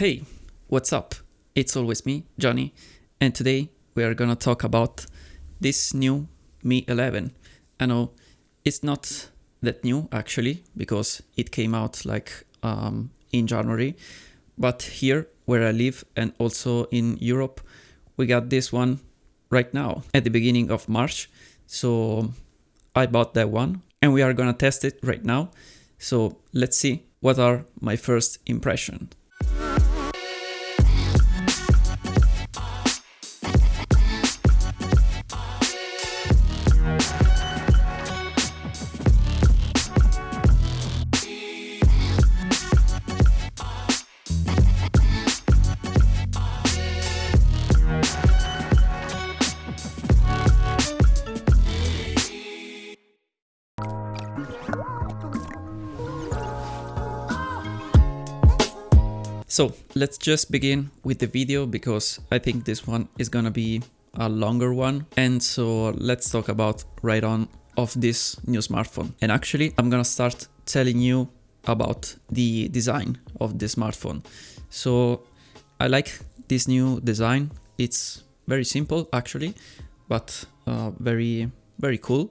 Hey, what's up? It's always me, Johnny, and today we are gonna talk about this new Mi 11. I know it's not that new actually, because it came out in January, but here where I live and also in Europe, we got this one right now at the beginning of March. So I bought that one and we are gonna test it right now. So let's see what are my first impressions. So let's just begin with the video because I think this one is gonna be a longer one. And so let's talk about right on of this new smartphone. And actually I'm gonna start telling you about the design of the smartphone. So I like this new design. It's very simple actually, but very cool.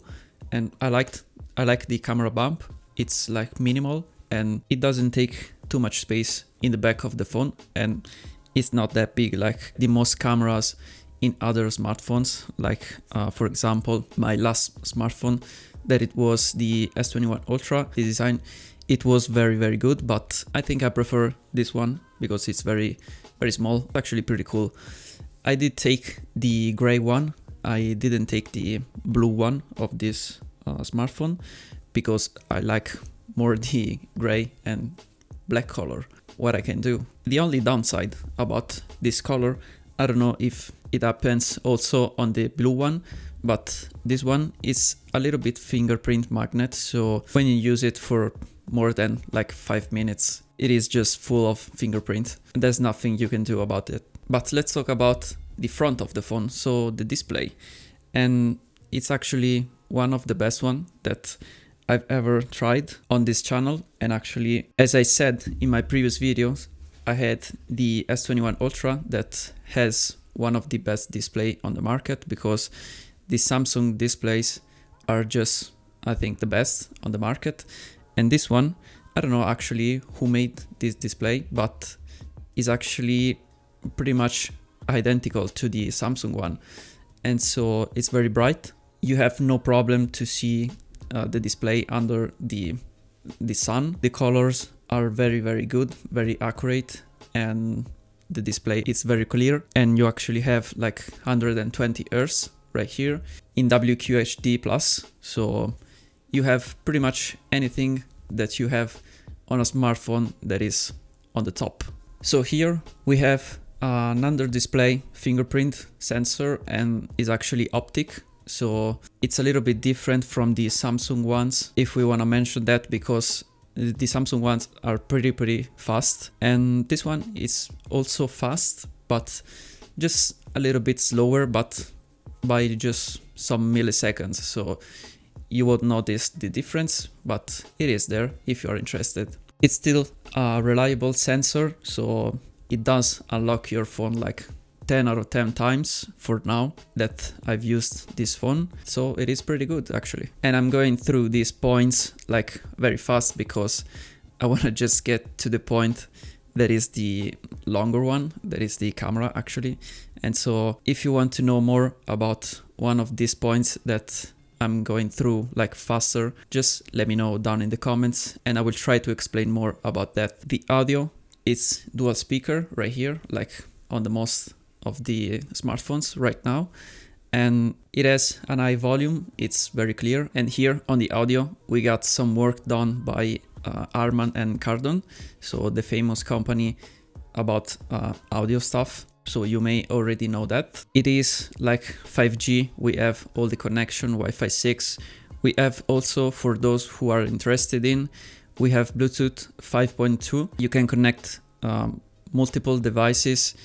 And I like the camera bump. It's like minimal and it doesn't take too much space in the back of the phone, and it's not that big like the most cameras in other smartphones, like for example my last smartphone that it was the S21 Ultra. The design, it was very good, but I think I prefer this one because it's very small, actually pretty cool. I did take the gray one, I didn't take the blue one of this smartphone because I like more the gray and black color. What I can do. The only downside about this color, I don't know if it happens also on the blue one, but this one is a little bit fingerprint magnet, so when you use it for more than like 5 minutes, it is just full of fingerprint. There's nothing you can do about it. But let's talk about the front of the phone, so the display. And it's actually one of the best one that I've ever tried on this channel. And actually, as I said in my previous videos, I had the S21 Ultra that has one of the best display on the market, because the Samsung displays are just, I think, the best on the market. And this one, I don't know actually who made this display, but is actually pretty much identical to the Samsung one. And so it's very bright. You have no problem to see the display under the sun. The colors are very good, very accurate, and the display is very clear. And you actually have like 120 Hz right here in WQHD plus. So you have pretty much anything that you have on a smartphone that is on the top. So here we have an under display fingerprint sensor, and is actually optic. So it's a little bit different from the Samsung ones, if we want to mention that, because the Samsung ones are pretty fast. And this one is also fast, but just a little bit slower, but by just some milliseconds. So you won't notice the difference, but it is there if you are interested. It's still a reliable sensor, so it does unlock your phone like 10 out of 10 times for now that I've used this phone. So it is pretty good actually. And I'm going through these points like very fast because I want to just get to the point that is the longer one, that is the camera actually. And so if you want to know more about one of these points that I'm going through like faster, just let me know down in the comments and I will try to explain more about that. The audio is dual speaker right here, like on the most of the smartphones right now, and it has an high volume, it's very clear. And here on the audio we got some work done by Harman and Kardon, so the famous company about audio stuff, so you may already know that. It is like 5G, we have all the connection, Wi-Fi 6, we have also, for those who are interested in, we have Bluetooth 5.2, you can connect multiple devices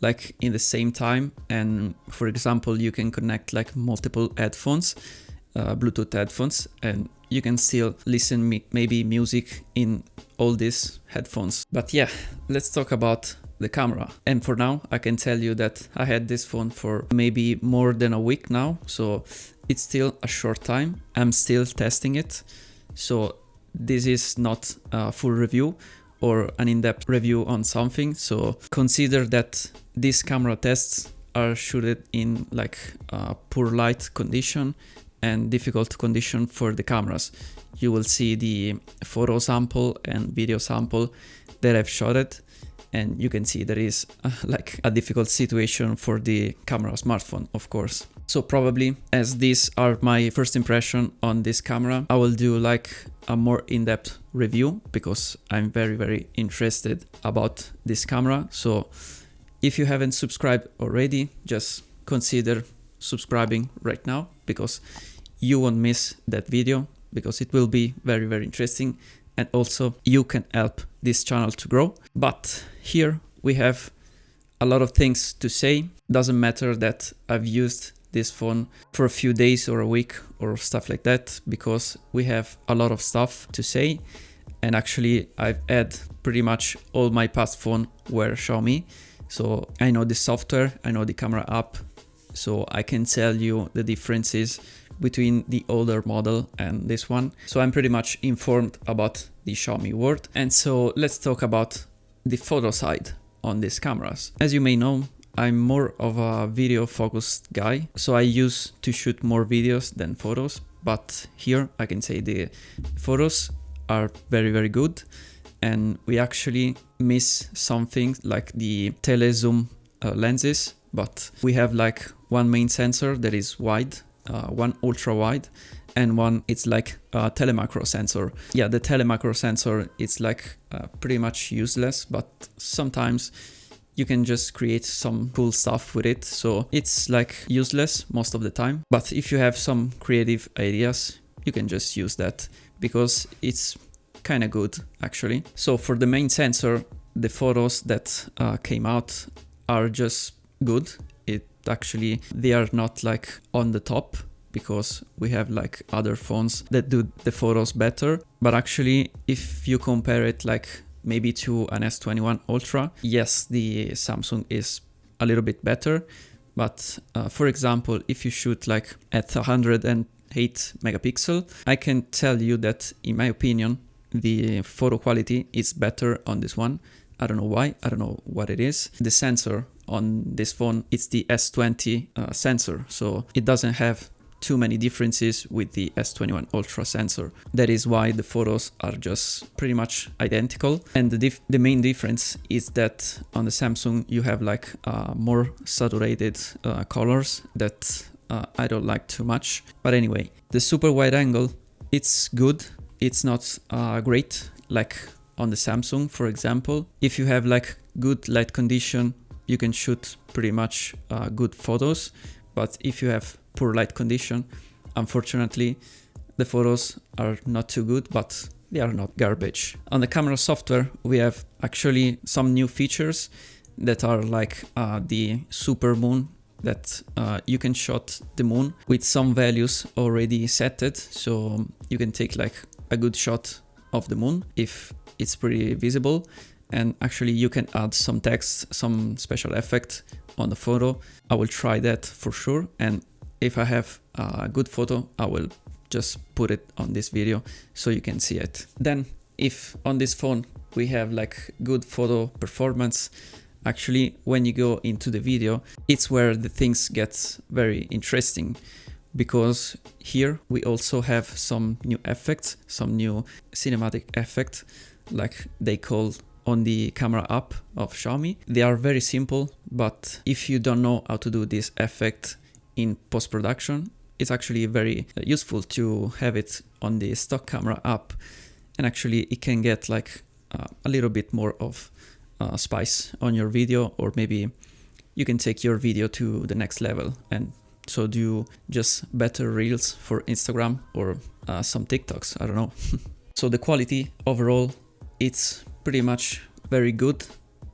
like in the same time. And for example, you can connect like multiple headphones, Bluetooth headphones, and you can still listen maybe music in all these headphones. But yeah, let's talk about the camera. And for now, I can tell you that I had this phone for maybe more than a week now, so it's still a short time. I'm still testing it, so this is not a full review or an in-depth review on something. So consider that these camera tests are shooted in like poor light condition and difficult condition for the cameras. You will see the photo sample and video sample that I've shot it, and you can see there is like a difficult situation for the camera smartphone, of course. So probably, as these are my first impression on this camera, I will do like a more in-depth review because I'm very interested about this camera. So if you haven't subscribed already, just consider subscribing right now because you won't miss that video, because it will be very interesting, and also you can help this channel to grow. But here we have a lot of things to say. Doesn't matter that I've used this phone for a few days or a week or stuff like that, because we have a lot of stuff to say. And actually I've had pretty much all my past phone were Xiaomi, so I know the software, I know the camera app, so I can tell you the differences between the older model and this one. So I'm pretty much informed about the Xiaomi world. And so let's talk about the photo side on these cameras. As you may know, I'm more of a video focused guy, so I used to shoot more videos than photos, but here I can say the photos are very good, and we actually miss something like the telezoom lenses, but we have like one main sensor that is wide, one ultra wide, and one it's like a telemacro sensor. Yeah, the telemacro sensor is like pretty much useless, but sometimes you can just create some cool stuff with it. So it's like useless most of the time, but if you have some creative ideas, you can just use that because it's kind of good actually. So for the main sensor, the photos that came out are just good. Actually, they are not like on the top because we have like other phones that do the photos better. But actually, if you compare it like maybe to an S21 Ultra, yes, the Samsung is a little bit better. But for example, if you shoot like at 108 megapixel, I can tell you that in my opinion, the photo quality is better on this one. I don't know why, I don't know what it is. The sensor on this phone, it's the S20 sensor, so it doesn't have too many differences with the S21 Ultra sensor. That is why the photos are just pretty much identical. And the main difference is that on the Samsung you have like more saturated colors that I don't like too much. But anyway, the super wide angle, it's good. It's not great like on the Samsung, for example. If you have like good light condition, you can shoot pretty much good photos. But if you have poor light condition, unfortunately, the photos are not too good, but they are not garbage. On the camera software, we have actually some new features that are like the super moon, that you can shot the moon with some values already setted. So you can take like a good shot of the moon if it's pretty visible, and actually you can add some text, some special effect on the photo. I will try that for sure, and if I have a good photo, I will just put it on this video so you can see it. Then if on this phone we have like good photo performance, actually when you go into the video, it's where the things get very interesting, because here we also have some new effects, some new cinematic effect, like they call on the camera app of Xiaomi. They are very simple, but if you don't know how to do this effect in post-production, it's actually very useful to have it on the stock camera app, and actually it can get like a little bit more of spice on your video, or maybe you can take your video to the next level and so do just better reels for Instagram or some TikToks, I don't know. So the quality overall, it's pretty much very good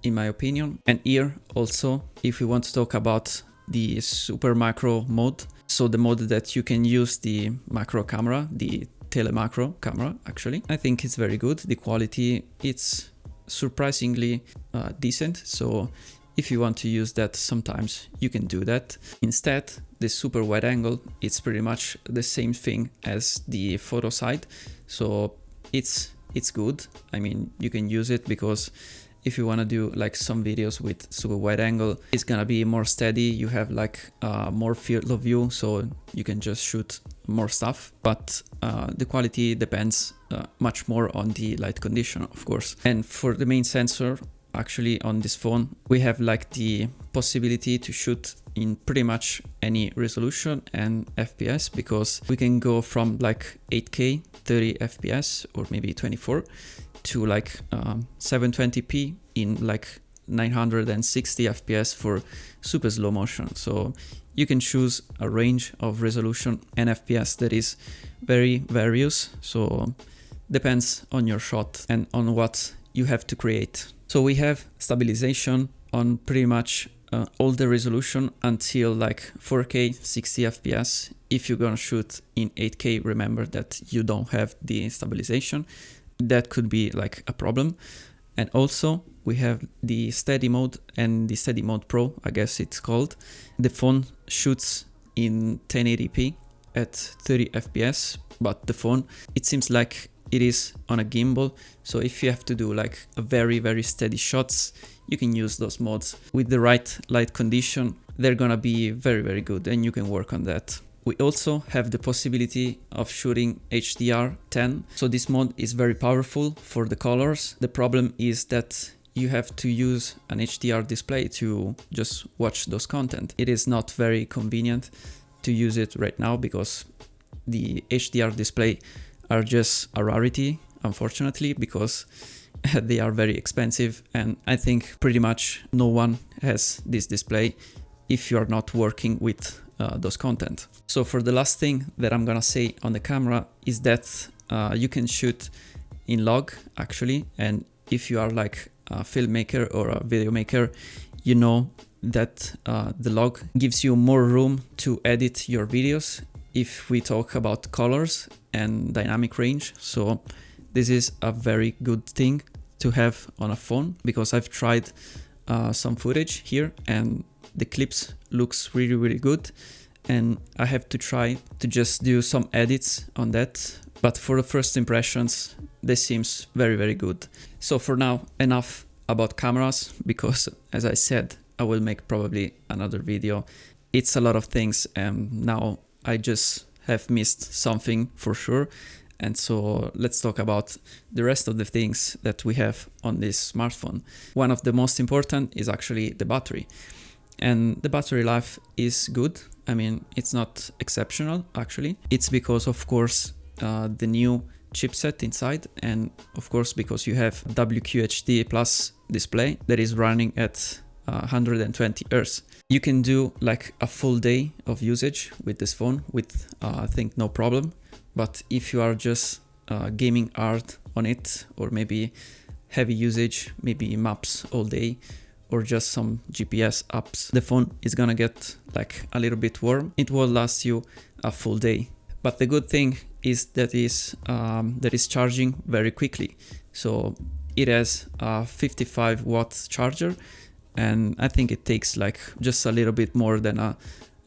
in my opinion. And here also, if we want to talk about the super macro mode, so the mode that you can use the macro camera, the telemacro camera actually, I think it's very good. The quality, it's surprisingly decent. So if you want to use that, sometimes you can do that. Instead, the super wide angle, it's pretty much the same thing as the photo side. So it's good. I mean, you can use it because if you want to do like some videos with super wide angle, it's gonna be more steady. You have like more field of view, so you can just shoot more stuff. But the quality depends much more on the light condition, of course. And for the main sensor, actually on this phone, we have like the possibility to shoot in pretty much any resolution and FPS, because we can go from like 8K 30 FPS or maybe 24 to like 720p in like 960 FPS for super slow motion. So you can choose a range of resolution and FPS that is very various. So depends on your shot and on what you have to create. So we have stabilization on pretty much all the resolution until like 4K 60 FPS. If you're gonna shoot in 8K, remember that you don't have the stabilization. That could be like a problem. And also we have the steady mode and the steady mode pro, I guess it's called. The phone shoots in 1080p at 30 FPS, but the phone, it seems like it is on a gimbal. So if you have to do like a very steady shots, you can use those modes. With the right light condition, they're gonna be very good, and you can work on that. We also have the possibility of shooting HDR10. So this mode is very powerful for the colors. The problem is that you have to use an HDR display to just watch those content. It is not very convenient to use it right now because the HDR display are just a rarity, unfortunately, because they are very expensive, and I think pretty much no one has this display if you are not working with those content. So for the last thing that I'm gonna say on the camera is that you can shoot in log actually, and if you are like a filmmaker or a video maker, you know that the log gives you more room to edit your videos if we talk about colors and dynamic range. So this is a very good thing to have on a phone, because I've tried some footage here and the clips looks really good, and I have to try to just do some edits on that. But for the first impressions, this seems very good. So for now, enough about cameras, because as I said, I will make probably another video. It's a lot of things, and now I just have missed something for sure. And so let's talk about the rest of the things that we have on this smartphone. One of the most important is actually the battery. And the battery life is good. I mean, it's not exceptional actually. It's because of course the new chipset inside, and of course because you have WQHD plus display that is running at 120 Hz. You can do like a full day of usage with this phone with I think no problem. But if you are just gaming hard on it, or maybe heavy usage, maybe maps all day, or just some GPS apps, the phone is gonna get like a little bit warm. It will last you a full day. But the good thing is that is charging very quickly. So it has a 55 watt charger, and I think it takes like just a little bit more than an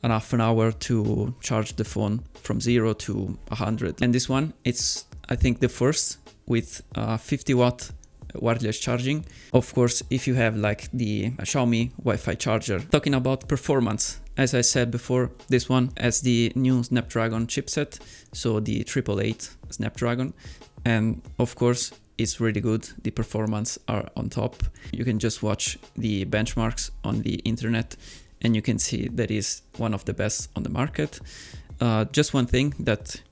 half an hour to charge the phone from 0 to 100. And this one, it's I think the first with 50 watt wireless charging. Of course, if you have like the Xiaomi Wi-Fi charger. Talking about performance, as I said before, this one has the new Snapdragon chipset, so the 888 Snapdragon, and of course it's really good. The performance are on top. You can just watch the benchmarks on the internet and you can see that is one of the best on the market. Just one thing that,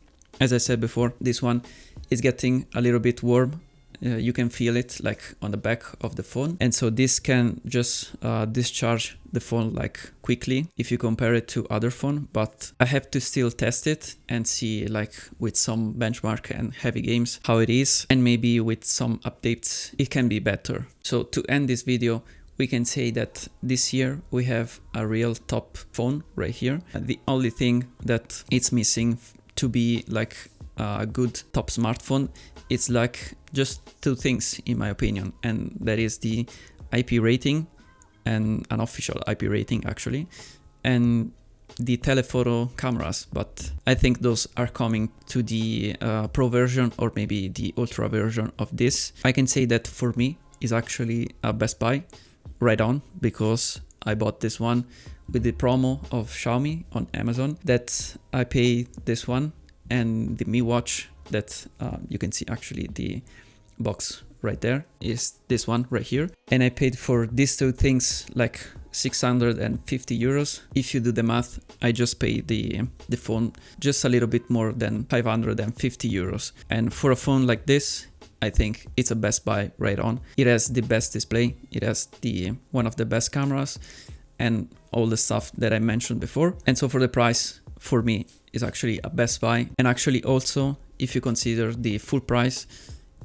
as I said before, this one is getting a little bit warm. You can feel it like on the back of the phone, and so this can just discharge the phone like quickly if you compare it to other phone. But I have to still test it and see like with some benchmark and heavy games how it is, and maybe with some updates it can be better. So to end this video, we can say that this year we have a real top phone right here. The only thing that it's missing to be like a good top smartphone, it's like just two things in my opinion, and that is the IP rating, and an official IP rating actually, and the telephoto cameras. But I think those are coming to the pro version or maybe the ultra version of this. I can say that for me is actually a best buy right on, because I bought this one with the promo of Xiaomi on Amazon, that I paid this one, and the Mi Watch that you can see actually the box right there is this one right here, and I paid for these two things like 650 euros. If you do the math, I just paid the phone just a little bit more than 550 euros. And for a phone like this, I think it's a best buy right on. It has the best display, it has one of the best cameras, and all the stuff that I mentioned before. And so for the price, for me, is actually a best buy. And actually also, if you consider the full price,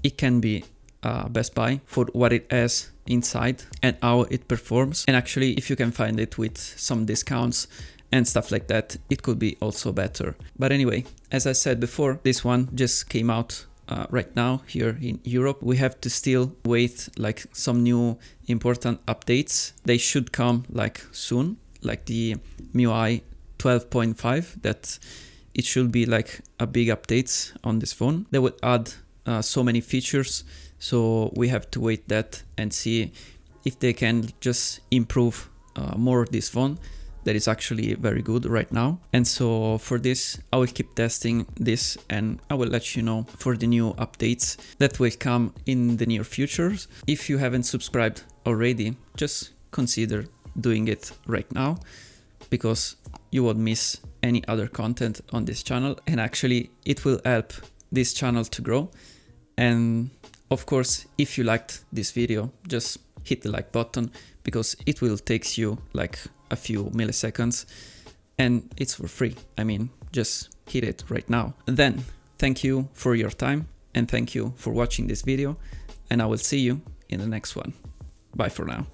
it can be a best buy for what it has inside and how it performs. And actually, if you can find it with some discounts and stuff like that, it could be also better. But anyway, as I said before, this one just came out right now here in Europe. We have to still wait like some new important updates. They should come like soon, like the MIUI 12.5, that it should be like a big updates on this phone. They would add so many features, so we have to wait that and see if they can just improve more this phone that is actually very good right now. And so for this, I will keep testing this, and I will let you know for the new updates that will come in the near future. If you haven't subscribed already, just consider doing it right now, because you won't miss any other content on this channel, and actually it will help this channel to grow. And of course, if you liked this video, just hit the like button, because it will take you like a few milliseconds and it's for free. I mean, just hit it right now. Then thank you for your time, and thank you for watching this video, and I will see you in the next one. Bye for now.